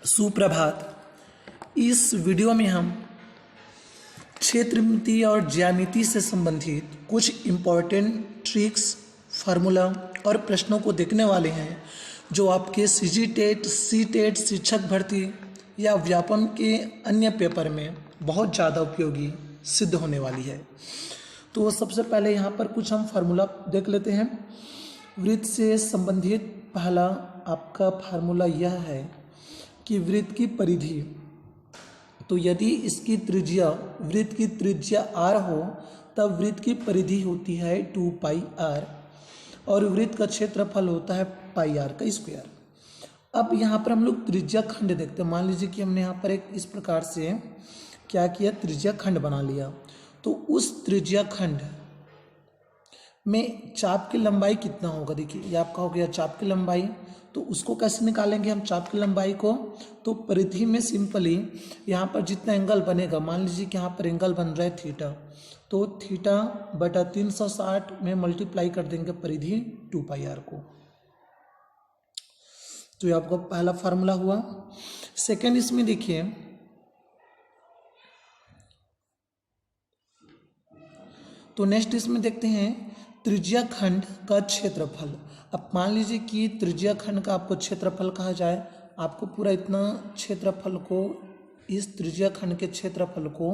सुप्रभात। इस वीडियो में हम क्षेत्रमिति और ज्यामिति से संबंधित कुछ इम्पॉर्टेंट ट्रिक्स, फार्मूला और प्रश्नों को देखने वाले हैं जो आपके सीजी टेट, सी टेट, शिक्षक भर्ती या व्यापम के अन्य पेपर में बहुत ज़्यादा उपयोगी सिद्ध होने वाली है। तो सबसे पहले यहाँ पर कुछ हम फार्मूला देख लेते हैं। वृत्त से संबंधित पहला आपका फार्मूला यह है कि वृत्त की परिधि, तो यदि इसकी त्रिज्या, वृत्त की त्रिज्या r हो तब वृत्त की परिधि होती है 2πr और वृत्त का क्षेत्रफल होता है πr का स्क्वायर। अब यहाँ पर हम लोग त्रिज्या खंड देखते हैं। मान लीजिए कि हमने यहाँ पर एक इस प्रकार से क्या किया, त्रिज्या खंड बना लिया। तो उस त्रिज्या खंड में चाप की लंबाई कितना होगा, देखिए ये आपका हो गया चाप की लंबाई। तो उसको कैसे निकालेंगे हम चाप की लंबाई को, तो परिधि में सिंपली यहाँ पर जितना एंगल बनेगा, मान लीजिए कि यहाँ पर एंगल बन रहा है थीटा, तो थीटा बटा 360 में मल्टीप्लाई कर देंगे परिधि 2πr को। तो ये आपका पहला फार्मूला हुआ। सेकेंड, इसमें देखिए तो नेक्स्ट इसमें देखते हैं त्रिज्या खंड का क्षेत्रफल। अब मान लीजिए कि त्रिज्या खंड का आपको क्षेत्रफल कहा जाए, आपको पूरा इतना क्षेत्रफल को, इस त्रिज्या खंड के क्षेत्रफल को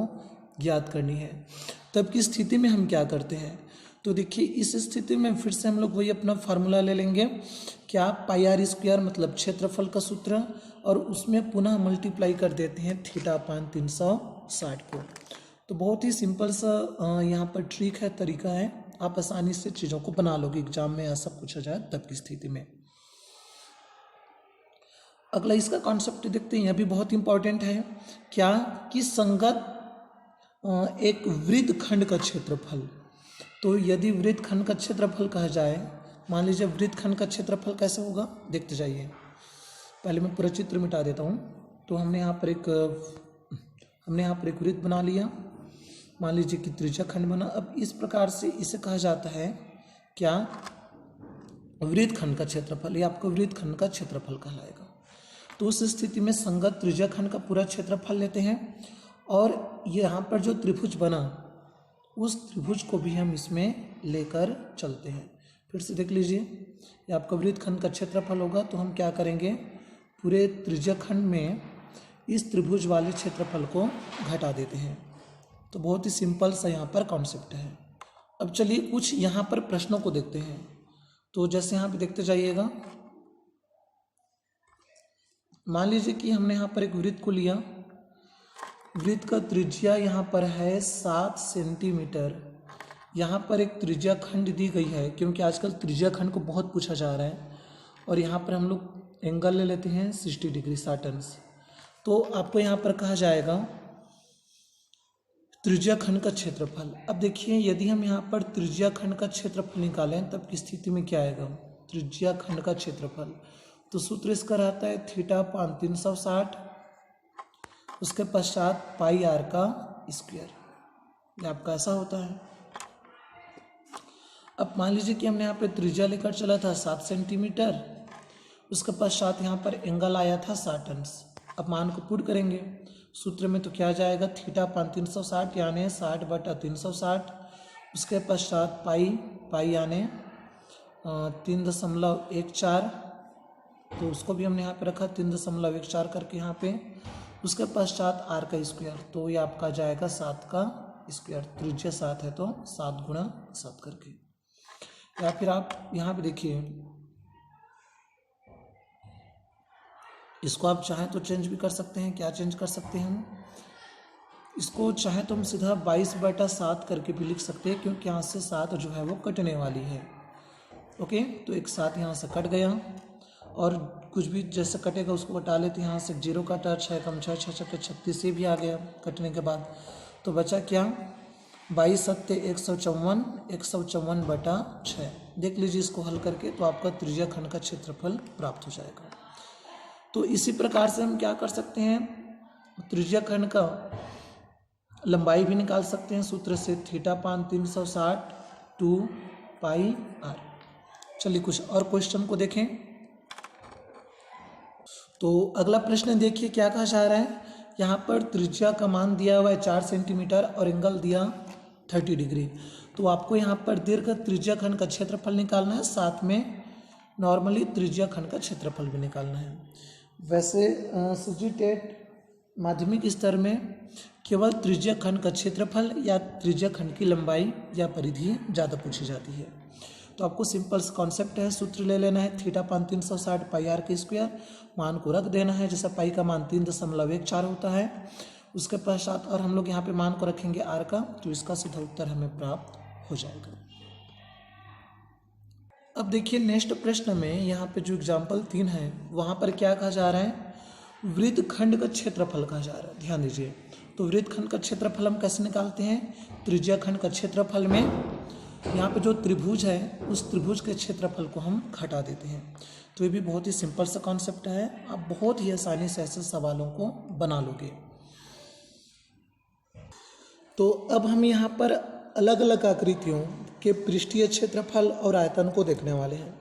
ज्ञात करनी है। तब की स्थिति में हम क्या करते हैं, तो देखिए इस स्थिति में फिर से हम लोग वही अपना फार्मूला ले लेंगे, क्या πr स्क्वायर मतलब क्षेत्रफल का सूत्र, और उसमें पुनः मल्टीप्लाई कर देते हैं थीटा अपान 360 को। तो बहुत ही सिंपल सा यहाँ पर ट्रिक है, तरीका है, आप आसानी से चीज़ों को बना लोगे। एग्जाम में ऐसा पूछा जाए तब की स्थिति में। अगला इसका कॉन्सेप्ट देखते हैं, यह भी बहुत इंपॉर्टेंट है। क्या कि संगत एक वृत्त खंड का क्षेत्रफल। तो यदि वृत्त खंड का क्षेत्रफल कहा जाए, मान लीजिए वृत्त खंड का क्षेत्रफल कैसे होगा, देखते जाइए। पहले मैं पूरा चित्र मिटा देता हूँ। तो हमने यहाँ पर एक वृत्त बना लिया, मान लीजिए कि त्रिज्या खंड बना। अब इस प्रकार से इसे कहा जाता है क्या, वृत्त खंड का क्षेत्रफल। ये आपको वृत्त खंड का क्षेत्रफल कहलाएगा। तो उस स्थिति में संगत त्रिज्या खंड का पूरा क्षेत्रफल लेते हैं और यहाँ पर जो त्रिभुज बना, उस त्रिभुज को भी हम इसमें लेकर चलते हैं। फिर से देख लीजिए, ये आपका वृत्त खंड का क्षेत्रफल होगा। तो हम क्या करेंगे, पूरे त्रिज्या खंड में इस त्रिभुज वाले क्षेत्रफल को घटा देते हैं। तो बहुत ही सिंपल सा यहाँ पर कॉन्सेप्ट है। अब चलिए कुछ यहाँ पर प्रश्नों को देखते हैं। तो जैसे यहाँ पे देखते जाइएगा, मान लीजिए कि हमने यहाँ पर एक वृत्त को लिया, वृत्त का त्रिज्या यहाँ पर है 7 सेंटीमीटर। यहाँ पर एक त्रिज्या खंड दी गई है, क्योंकि आजकल त्रिज्या खंड को बहुत पूछा जा रहा है। और यहाँ पर हम लोग एंगल ले लेते हैं 60 डिग्री, 60 अंश। तो आपको यहाँ पर कहा जाएगा त्रिज्या खंड का क्षेत्रफल। अब देखिए यदि हम यहाँ पर त्रिज्या खंड का क्षेत्रफल निकालें तब की स्थिति में क्या आएगा, त्रिज्या खंड का क्षेत्रफल। तो सूत्र इसका रहता है थीटा अपान 360, उसके पश्चात πr का स्क्वायर। ये आपका ऐसा होता है। अब मान लीजिए कि हमने यहाँ पर त्रिज्या लेकर चला था 7 सेंटीमीटर, उसके पश्चात यहाँ पर एंगल आया था 60 अंश। अब मान को पुट करेंगे सूत्र में, तो क्या जाएगा, थीटा अपान 360 यानी 60 बटा 360, उसके पश्चात पाई यानी 3.14, तो उसको भी हमने यहाँ पे रखा 3.14 करके यहाँ पे, उसके पश्चात r का स्क्वायर। तो ये आपका जाएगा 7 का स्क्वायर, त्रिज्या 7 है तो 7 गुणा 7 करके। या फिर आप यहाँ पे देखिए, इसको आप चाहें तो चेंज भी कर सकते हैं। क्या चेंज कर सकते हैं हम, इसको चाहें तो हम सीधा 22/7 करके भी लिख सकते हैं, क्योंकि यहाँ से 7 जो है वो कटने वाली है। ओके, तो एक 7 यहाँ से कट गया और कुछ भी जैसे कटेगा उसको कटा लेते हैं। यहाँ से 0 काटा, 6 कम 6, 6 6 36 से भी आ गया कटने के बाद। तो बचा क्या, 22 सत्ते 154, 154/6। देख लीजिए इसको हल करके, तो आपका त्रिज्या खंड का क्षेत्रफल प्राप्त हो जाएगा। तो इसी प्रकार से हम क्या कर सकते हैं, त्रिज्या खंड का लंबाई भी निकाल सकते हैं सूत्र से, थीटा अपान 360 2πr। चलिए कुछ और क्वेश्चन को देखें। तो अगला प्रश्न देखिए क्या कहा जा रहा है। यहाँ पर त्रिज्या का मान दिया हुआ है 4 सेंटीमीटर और एंगल दिया 30 डिग्री। तो आपको यहाँ पर दीर्घ त्रिज्या खंड का क्षेत्रफल निकालना है, साथ में नॉर्मली त्रिज्या खंड का क्षेत्रफल भी निकालना है। वैसे सीजी टेट माध्यमिक स्तर में केवल त्रिज्या खंड का क्षेत्रफल या त्रिज्या खंड की लंबाई या परिधि ज़्यादा पूछी जाती है। तो आपको सिंपल कॉन्सेप्ट है, सूत्र ले लेना है थीटा पान 360 पाई आर के स्क्वायर, मान को रख देना है, जैसा पाई का मान 3.14 होता है। उसके पश्चात और हम लोग यहाँ पे मान को रखेंगे आर का, तो इसका सीधा उत्तर हमें प्राप्त हो जाएगा। अब देखिए नेक्स्ट प्रश्न में यहाँ पे जो एग्जाम्पल 3 है वहाँ पर क्या कहा जा रहा है, वृत्त खंड का क्षेत्रफल कहा जा रहा है। ध्यान दीजिए, तो वृत्त खंड का क्षेत्रफल हम कैसे निकालते हैं, त्रिज्या खंड का क्षेत्रफल में यहाँ पे जो त्रिभुज है उस त्रिभुज के क्षेत्रफल को हम घटा देते हैं। तो ये भी बहुत ही सिंपल सा कॉन्सेप्ट है, आप बहुत ही आसानी से ऐसे सवालों को बना लोगे। तो अब हम यहाँ पर अलग अलग आकृतियों के पृष्ठीय क्षेत्रफल और आयतन को देखने वाले हैं।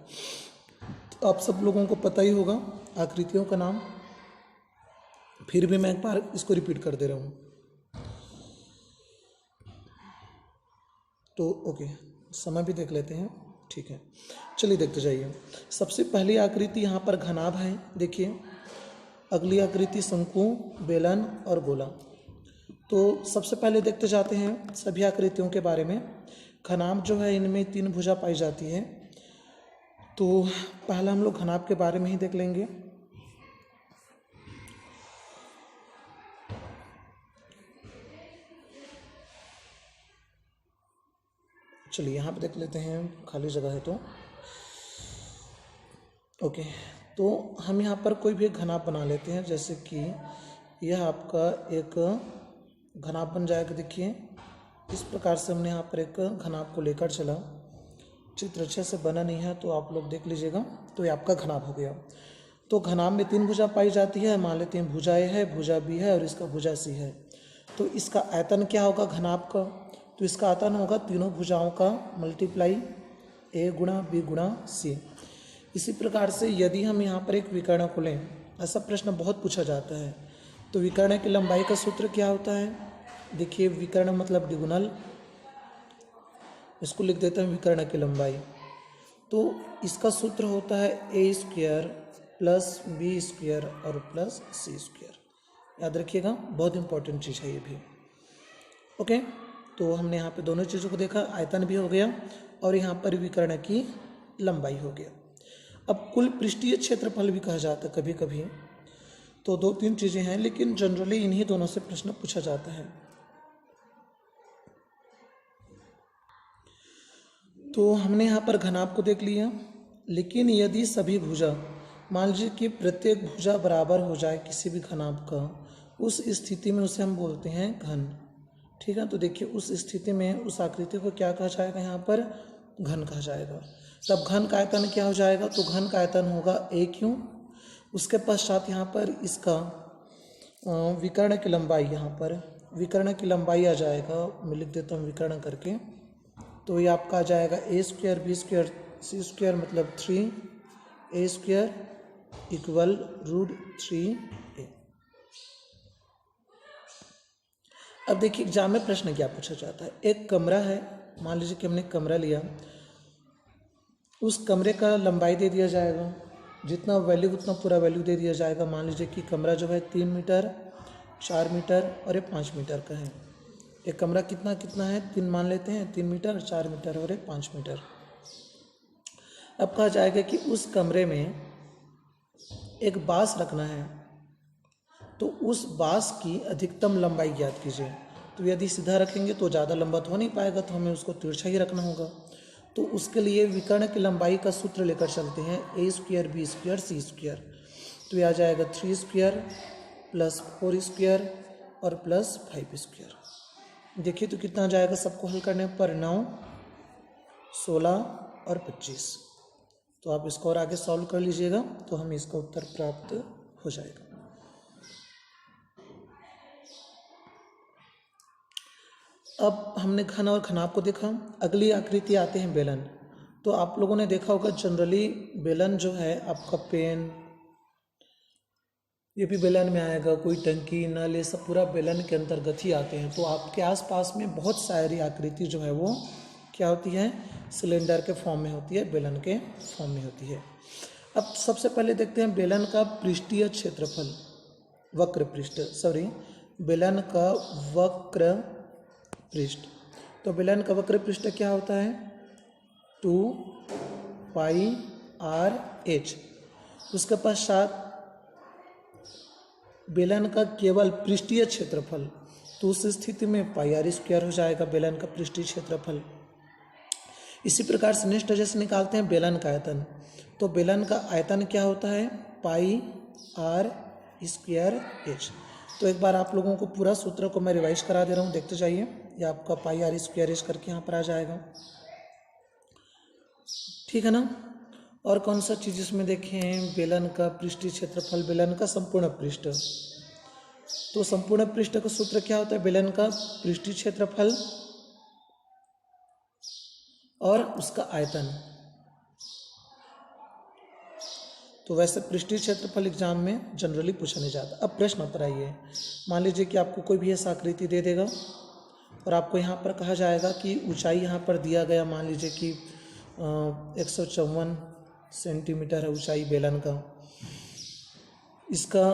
तो आप सब लोगों को पता ही होगा आकृतियों का नाम, फिर भी मैं एक बार इसको रिपीट कर दे रहा हूँ। तो ओके, समय भी देख लेते हैं, ठीक है, चलिए देखते जाइए। सबसे पहली आकृति यहाँ पर घनाभ है, देखिए। अगली आकृति शंकु, बेलन और गोला। तो सबसे पहले देखते जाते हैं सभी आकृतियों के बारे में। घनाभ जो है इनमें 3 भुजा पाई जाती है। तो पहला हम लोग घनाभ के बारे में ही देख लेंगे। चलिए यहाँ पे देख लेते हैं, खाली जगह है तो ओके। तो हम यहाँ पर कोई भी घनाभ बना लेते हैं, जैसे कि यह आपका एक घनाभ बन जाएगा। देखिए इस प्रकार से हमने यहाँ पर एक घनाभ को लेकर चला। चित्र अच्छे से बना नहीं है तो आप लोग देख लीजिएगा। तो ये आपका घनाभ हो गया। तो घनाभ में 3 भुजा पाई जाती है, मान लेते हैं भुजा ए है, भुजा बी है और इसका भुजा सी है। तो इसका आयतन क्या होगा घनाभ का, तो इसका आयतन होगा तीनों भुजाओं का मल्टीप्लाई ए गुणा बी गुणा सी। इसी प्रकार से यदि हम यहाँ पर एक विकर्ण को लें, ऐसा प्रश्न बहुत पूछा जाता है, तो विकर्ण की लंबाई का सूत्र क्या होता है। देखिए विकर्ण मतलब डिगोनल, इसको लिख देते हैं विकर्ण की लंबाई। तो इसका सूत्र होता है ए स्क्वायर प्लस बी स्क्वायर और प्लस सी स्क्वायर। याद रखिएगा, बहुत इंपॉर्टेंट चीज़ है ये भी। ओके, तो हमने यहाँ पे दोनों चीज़ों को देखा, आयतन भी हो गया और यहाँ पर विकर्ण की लंबाई हो गया। अब कुल पृष्ठीय क्षेत्रफल भी कहा जाता है कभी कभी। तो 2-3 चीज़ें हैं, लेकिन जनरली इन्हीं दोनों से प्रश्न पूछा जाता है। तो हमने यहाँ पर घनाभ को देख लिया, लेकिन यदि सभी भुजा, मान लीजिए कि प्रत्येक भुजा बराबर हो जाए किसी भी घनाभ का, उस स्थिति में उसे हम बोलते हैं घन। ठीक है, तो देखिए उस स्थिति में उस आकृति को क्या कहा जाएगा, यहाँ पर घन कहा जाएगा। तब घन का आयतन क्या हो जाएगा, तो घन का आयतन होगा ए क्यू। उसके पश्चात यहाँ पर इसका विकर्ण की लंबाई, यहाँ पर विकर्ण की लंबाई आ जाएगा, मैं लिख देता हूँ विकर्ण करके। तो ये आपका आ जाएगा ए स्क्वायर बी स्क्वायर सी स्क्वायर मतलब 3 ए स्क्वायर इक्वल √3a। अब देखिए एग्जाम में प्रश्न क्या पूछा जाता है। एक कमरा है, मान लीजिए कि हमने कमरा लिया, उस कमरे का लंबाई दे दिया जाएगा, जितना वैल्यू उतना पूरा वैल्यू दे दिया जाएगा। मान लीजिए कि कमरा जो है 3 मीटर 4 मीटर और ये 5 मीटर का है। एक कमरा कितना कितना है, 3 मान लेते हैं, 3 मीटर 4 मीटर और 5 मीटर। अब कहा जाएगा कि उस कमरे में एक बांस रखना है, तो उस बांस की अधिकतम लंबाई ज्ञात कीजिए। तो यदि सीधा रखेंगे तो ज़्यादा लंबा तो हो नहीं पाएगा, तो हमें उसको तिरछा ही रखना होगा। तो उसके लिए विकर्ण की लंबाई का सूत्र लेकर चलते हैं, ए स्क्वायर बी स्क्वायर सी स्क्वायर। तो ये आ जाएगा 3 स्क्वायर प्लस 4 स्क्वायर और प्लस 5 स्क्वायर। देखिए तो कितना आ जाएगा, सबको हल करने पर 9 16 और 25। तो आप इसको और आगे सॉल्व कर लीजिएगा तो हमें इसका उत्तर प्राप्त हो जाएगा। अब हमने घन और घनाभ को देखा। अगली आकृति आते हैं बेलन। तो आप लोगों ने देखा होगा जनरली बेलन जो है आपका पेन ये भी बेलन में आएगा, कोई टंकी नल, ये सब पूरा बेलन के अंतर्गत ही आते हैं। तो आपके आसपास में बहुत सारी आकृति जो है वो क्या होती है, सिलेंडर के फॉर्म में होती है, बेलन के फॉर्म में होती है। अब सबसे पहले देखते हैं बेलन का पृष्ठीय क्षेत्रफल, वक्र पृष्ठ, बेलन का वक्र पृष्ठ। तो बेलन का वक्र पृष्ठ क्या होता है, 2πr/h। उसके पश्चात बेलन का केवल पृष्ठीय क्षेत्रफल, तो उस स्थिति में πr² हो जाएगा बेलन का पृष्ठीय क्षेत्रफल। इसी प्रकार से नेक्स्ट जैसे निकालते हैं बेलन का आयतन। तो बेलन का आयतन क्या होता है, πr²h। तो एक बार आप लोगों को पूरा सूत्र को मैं रिवाइज करा दे रहा हूँ, देखते जाइए। ये आपका πr² करके यहाँ पर आ जाएगा, ठीक है ना। और कौन सा चीज़ इसमें देखें, बेलन का पृष्ठीय क्षेत्रफल, बेलन का संपूर्ण पृष्ठ। तो संपूर्ण पृष्ठ का सूत्र क्या होता है, बेलन का पृष्ठीय क्षेत्रफल और उसका आयतन। तो वैसे पृष्ठीय क्षेत्रफल एग्जाम में जनरली पूछा नहीं जाता। अब प्रश्न पर आइए, मान लीजिए कि आपको कोई भी ऐसा आकृति दे देगा और आपको यहाँ पर कहा जाएगा कि ऊंचाई यहाँ पर दिया गया, मान लीजिए कि 154 सेंटीमीटर है ऊंचाई बेलन का। इसका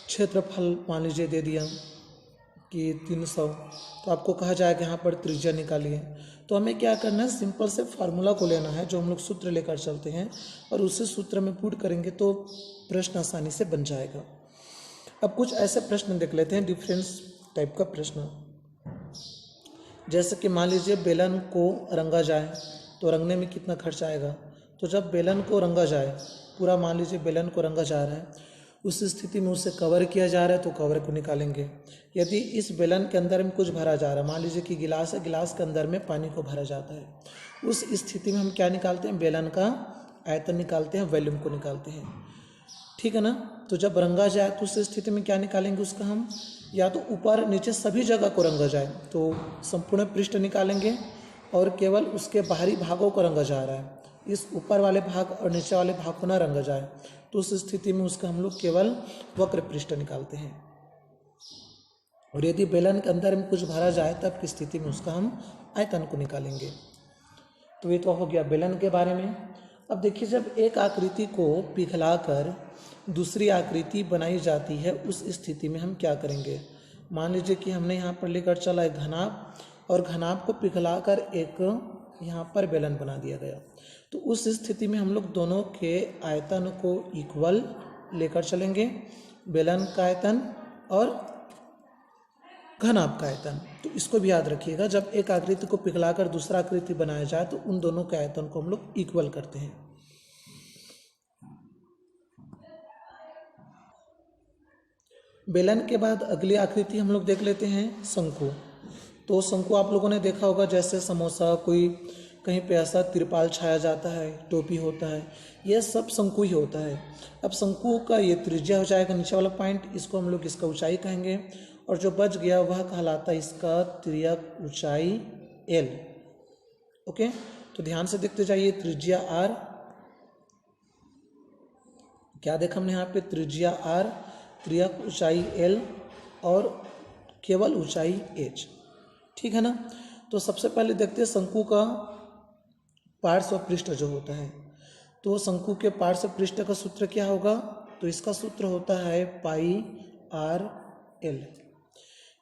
क्षेत्रफल मान लीजिए दे दिया कि 300। तो आपको कहा जाएगा यहाँ पर त्रिज्या निकालिए। तो हमें क्या करना है, सिंपल से फार्मूला को लेना है, जो हम लोग सूत्र लेकर चलते हैं, और उसी सूत्र में पुट करेंगे तो प्रश्न आसानी से बन जाएगा। अब कुछ ऐसे प्रश्न देख लेते हैं, डिफरेंस टाइप का प्रश्न। जैसे कि मान लीजिए बेलन को रंगा जाए, तो रंगने में कितना खर्च आएगा। तो जब बेलन को रंगा जाए, पूरा मान लीजिए बेलन को रंगा जा रहा है, उस स्थिति में उसे कवर किया जा रहा है, तो कवर को निकालेंगे। यदि इस बेलन के अंदर में कुछ भरा जा रहा है, मान लीजिए कि गिलास है, गिलास के अंदर में पानी को भरा जाता है, उस स्थिति में हम क्या निकालते हैं, बेलन का आयतन निकालते हैं, वॉल्यूम को निकालते हैं, ठीक है ना। तो जब रंगा जाए तो उस स्थिति में क्या निकालेंगे, उसका हम या तो ऊपर नीचे सभी जगह को रंगा जाए तो संपूर्ण पृष्ठ निकालेंगे, और केवल उसके बाहरी भागों को रंगा जा रहा है, इस ऊपर वाले भाग और नीचे वाले भाग को ना रंगा जाए, तो उस स्थिति में उसका हम लोग केवल वक्र पृष्ठ निकालते हैं। और यदि बेलन के अंदर में कुछ भरा जाए तब की स्थिति में उसका हम आयतन को निकालेंगे। तो ये तो हो गया बेलन के बारे में। अब देखिए, जब एक आकृति को पिघलाकर दूसरी आकृति बनाई जाती है, उस स्थिति में हम क्या करेंगे। मान लीजिए कि हमने यहाँ पर लेकर चला एक घनाभ, और घनाभ को पिघलाकर एक यहाँ पर बेलन बना दिया गया। तो उस स्थिति में हम लोग दोनों के आयतन को इक्वल लेकर चलेंगे, बेलन का आयतन और घनाभ का आयतन। तो इसको भी याद रखिएगा, जब एक आकृति को पिघलाकर दूसरा आकृति बनाया जाए तो उन दोनों के आयतन को हम लोग इक्वल करते हैं। बेलन के बाद अगली आकृति हम लोग देख लेते हैं, शंकु। तो शंकु आप लोगों ने देखा होगा, जैसे समोसा, कोई कहीं पे ऐसा तिरपाल छाया जाता है, टोपी होता है, यह सब शंकु ही होता है। अब शंकु का ये त्रिज्या हो जाएगा नीचे वाला पॉइंट, इसको हम लोग इसका ऊंचाई कहेंगे, और जो बच गया वह कहलाता है इसका तिर्यक ऊंचाई L। ओके, तो ध्यान से देखते जाइए, त्रिज्या R, क्या देखा हमने यहाँ पे, त्रिज्या R, तिर्यक ऊंचाई L और केवल ऊंचाई H, ठीक है ना। तो सबसे पहले देखते हैं शंकु का पार्श्व पृष्ठ जो होता है। तो शंकु के पार्श्व पृष्ठ का सूत्र क्या होगा, तो इसका सूत्र होता है πr/l।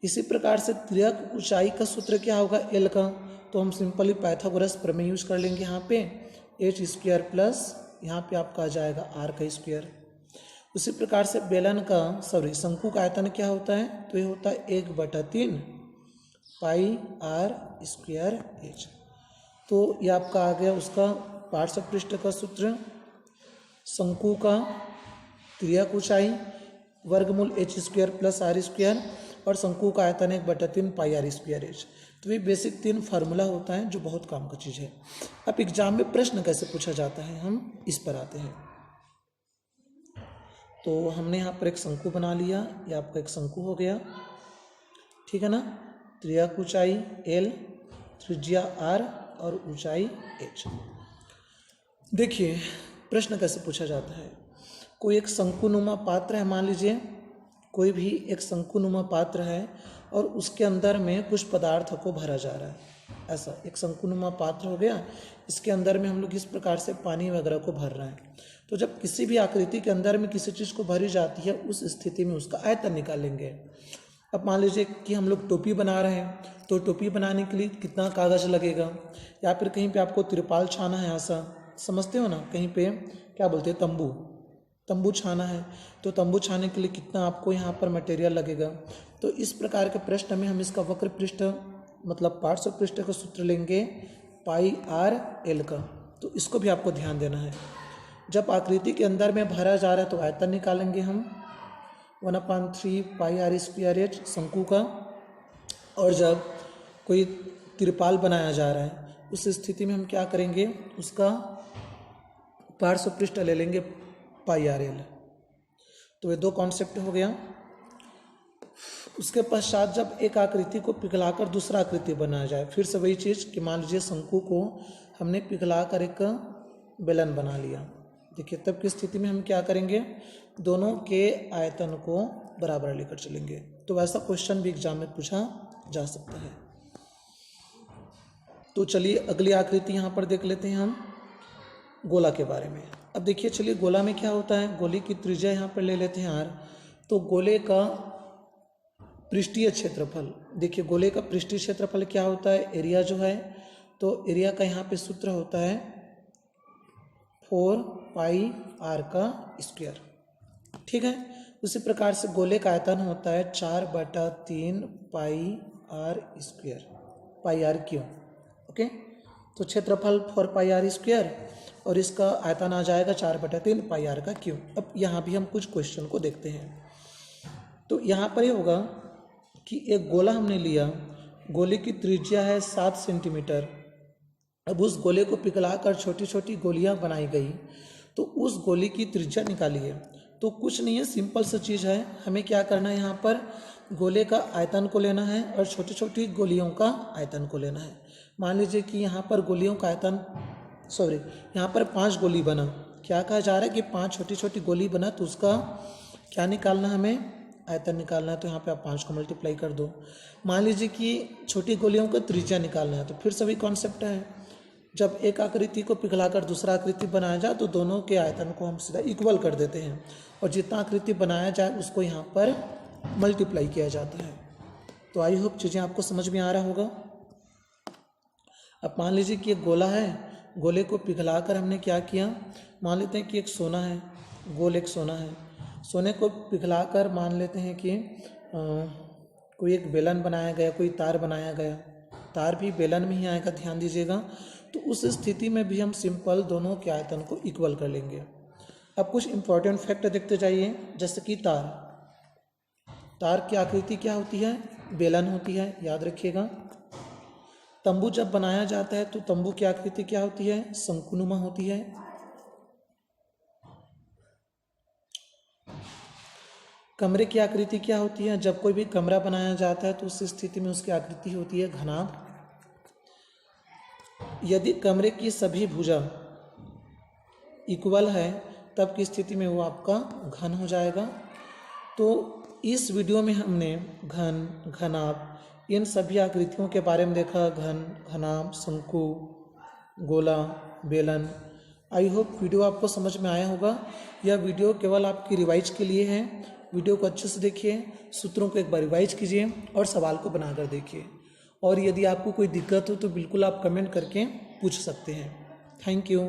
इसी प्रकार से तिर्यक ऊंचाई का सूत्र क्या होगा, L का। तो हम सिंपली पाइथागोरस प्रमेय यूज कर लेंगे यहाँ पे, h² प्लस यहाँ पे आपका आ जाएगा r का स्क्वायर। उसी प्रकार से बेलन का शंकु का आयतन क्या होता है, तो ये होता है 1/3 πr²h। तो ये आपका आ गया उसका पार्श्व पृष्ठ का सूत्र, शंकु का तिर्यक ऊंचाई वर्गमूल h² प्लस r², और शंकु का आयतन 1/3 πr²h। तो ये बेसिक 3 फार्मूला होता है जो बहुत काम का चीज़ है। अब एग्जाम में प्रश्न कैसे पूछा जाता है, हम इस पर आते हैं। तो हमने यहाँ पर एक शंकु बना लिया, ये आपका एक शंकु हो गया, ठीक है ना। तिर्यक ऊंचाई L, त्रिज्या R और ऊंचाई H। देखिए प्रश्न कैसे पूछा जाता है। कोई एक शंकुनुमा पात्र है, मान लीजिए कोई भी एक शंकुनुमा पात्र है और उसके अंदर में कुछ पदार्थ को भरा जा रहा है। ऐसा एक शंकुनुमा पात्र हो गया, इसके अंदर में हम लोग इस प्रकार से पानी वगैरह को भर रहे हैं। तो जब किसी भी आकृति के अंदर में किसी चीज़ को भरी जाती है, उस स्थिति में उसका आयतन निकालेंगे। अब मान लीजिए कि हम लोग टोपी बना रहे हैं, तो टोपी बनाने के लिए कितना कागज़ लगेगा, या फिर कहीं पे आपको तिरपाल छाना है, ऐसा समझते हो ना, कहीं पे क्या बोलते हैं, तंबू छाना है, तो तंबू छाने के लिए कितना आपको यहाँ पर मटेरियल लगेगा। तो इस प्रकार के प्रश्न में हम इसका वक्र पृष्ठ मतलब पार्श्व पृष्ठ का सूत्र लेंगे पाई आर एल का। तो इसको भी आपको ध्यान देना है। जब आकृति के अंदर में भरा जा रहा है तो आयतन निकालेंगे हम 1/3 पाई आर स्क्वायर एच शंकु का। और जब कोई तिरपाल बनाया जा रहा है उस स्थिति में हम क्या करेंगे, उसका पार्श्व पृष्ठ ले लेंगे पाई आर एल। तो ये दो कॉन्सेप्ट हो गया। उसके पश्चात जब एक आकृति को पिघलाकर दूसरा आकृति बनाया जाए, फिर से वही चीज़ कि मान लीजिए शंकु को हमने पिघलाकर एक बेलन बना लिया। देखिए तब की स्थिति में हम क्या करेंगे, दोनों के आयतन को बराबर लेकर चलेंगे। तो वैसा क्वेश्चन भी एग्जाम में पूछा जा सकता है। तो चलिए अगली आकृति यहाँ पर देख लेते हैं हम गोला के बारे में। अब देखिए चलिए गोला में क्या होता है, गोले की त्रिज्या यहाँ पर ले लेते हैं आर। तो गोले का पृष्ठीय क्षेत्रफल, देखिए गोले का पृष्ठीय क्षेत्रफल क्या होता है, एरिया जो है, तो एरिया का यहाँ पे सूत्र होता है 4 पाई आर का स्क्वायर। ठीक है, उसी प्रकार से गोले का आयतन होता है 4/3 पाई आर स्क्वायर, पाई आर क्यों। ओके, तो क्षेत्रफल 4 पाई आर स्क्वायर और इसका आयतन आ जाएगा 4/3 पाई आर का क्यूब। अब यहाँ भी हम कुछ क्वेश्चन को देखते हैं। तो यहाँ पर ये होगा कि एक गोला हमने लिया, गोले की त्रिज्या है 7 सेंटीमीटर। अब उस गोले को पिघलाकर छोटी छोटी गोलियाँ बनाई गई, तो उस गोले की त्रिज्या निकालिए। तो कुछ नहीं है, सिंपल सा चीज़ है, हमें क्या करना है, यहाँ पर गोले का आयतन को लेना है और छोटी छोटी गोलियों का आयतन को लेना है। मान लीजिए कि यहाँ पर गोलियों का आयतन यहाँ पर 5 गोली बना, क्या कहा जा रहा है कि 5 छोटी छोटी गोली बना, तो उसका क्या निकालना है, हमें आयतन निकालना है। तो यहाँ पे आप 5 को मल्टीप्लाई कर दो। मान लीजिए कि छोटी गोलियों का त्रिज्या निकालना है, तो फिर सभी कॉन्सेप्ट है, जब एक आकृति को पिघलाकर दूसरा आकृति बनाया जाए तो दोनों के आयतन को हम सीधा इक्वल कर देते हैं और जितना आकृति बनाया जाए उसको यहाँ पर मल्टीप्लाई किया जाता है। तो आई होप चीज़ें आपको समझ में आ रहा होगा। अब मान लीजिए कि एक गोला है, गोले को पिघलाकर हमने क्या किया, मान लेते हैं कि एक सोना है, गोल एक सोना है, सोने को पिघलाकर मान लेते हैं कि कोई एक बेलन बनाया गया, कोई तार बनाया गया, तार भी बेलन में ही आएगा, ध्यान दीजिएगा। तो उस स्थिति में भी हम सिंपल दोनों के आयतन को इक्वल कर लेंगे। अब कुछ इंपॉर्टेंट फैक्ट देखते जाइए, जैसे कि तार की आकृति क्या होती है, बेलन होती है, याद रखिएगा। तंबू जब बनाया जाता है तो तंबू की आकृति क्या होती है, शंकुनुमा होती है। कमरे की आकृति क्या होती है, जब कोई भी कमरा बनाया जाता है तो उस स्थिति में उसकी आकृति होती है घनाभ। यदि कमरे की सभी भुजा इक्वल है तब की स्थिति में वो आपका घन हो जाएगा। तो इस वीडियो में हमने घन, घनाभ, इन सभी आकृतियों के बारे में देखा, घन, घनाभ, शंकु, गोला, बेलन। आई होप वीडियो आपको समझ में आया होगा। यह वीडियो केवल आपकी रिवाइज के लिए है। वीडियो को अच्छे से देखिए, सूत्रों को एक बार रिवाइज कीजिए और सवाल को बनाकर देखिए। और यदि आपको कोई दिक्कत हो तो बिल्कुल आप कमेंट करके पूछ सकते हैं। Thank you.